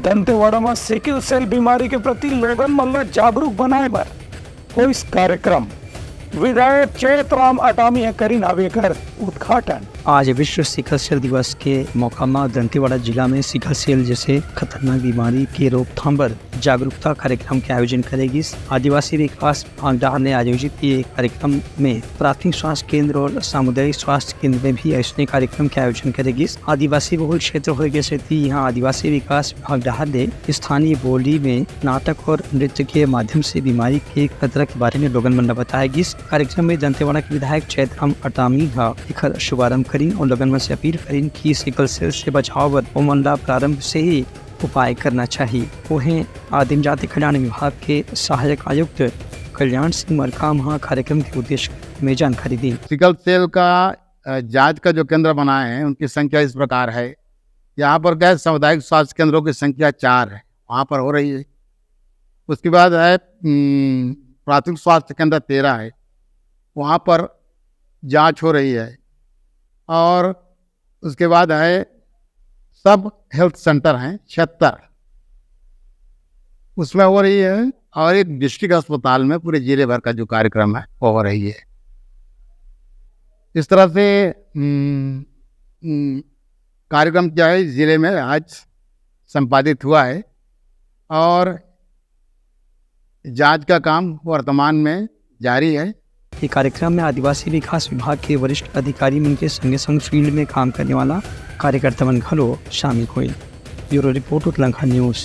दंतेवाड़ा में sickle cell बीमारी के प्रति लोगन मन ला जागरूक बनाए बर हो इस कार्यक्रम विधायक चैतराम अटामी करीन आवेकर उद्घाटन। आज विश्व सिकल सेल दिवस के मौका में दंतेवाड़ा जिला में सिकल सेल जैसे खतरनाक बीमारी के रोकथाम पर जागरूकता कार्यक्रम के आयोजन करेगी। आदिवासी विकास विभाग ने आयोजित ये कार्यक्रम में प्राथमिक स्वास्थ्य केंद्र और सामुदायिक स्वास्थ्य केंद्र में भी ऐसे कार्यक्रम के आयोजन करेगी। आदिवासी बहुल क्षेत्र हो गए यहाँ आदिवासी विकास विभाग ने स्थानीय बोली में नाटक और नृत्य के माध्यम से बीमारी के खतरा के बारे में लोगन मन बताएगी। कार्यक्रम में दंतेवाड़ा के विधायक चैतराम अटामी का शुभारंभ करीन और लोगन में से अपील करीन कि सिकल सेल से बचाव व मन ला प्रारंभ से ही उपाय करना चाहिए। वहीं आदिम जाति कल्याण विभाग के सहायक आयुक्त कल्याण सिंह मरकाम कार्यक्रम के उद्देश्य में जानकारी दी। सिकल सेल का जांच का जो केंद्र बनाए हैं उनकी संख्या इस प्रकार है। यहाँ पर क्या सामुदायिक स्वास्थ्य केंद्रों की संख्या 4 है, वहाँ पर हो रही है। उसके बाद है प्राथमिक स्वास्थ्य केंद्र 13 है, वहाँ पर जांच हो रही है। और उसके बाद है सब हेल्थ सेंटर हैं 76, उसमें हो रही है। और एक डिस्ट्रिक्ट अस्पताल में पूरे जिले भर का जो कार्यक्रम है वो हो रही है। इस तरह से कार्यक्रम क्या है जिले में आज संपादित हुआ है और जांच का काम वर्तमान में जारी है। ये कार्यक्रम में आदिवासी विकास विभाग के वरिष्ठ अधिकारी मन के संगे संग फील्ड में काम करने वाला कार्यकर्ता मन घलो शामिल हुए। ब्यूरो रिपोर्ट उतलंघा न्यूज़।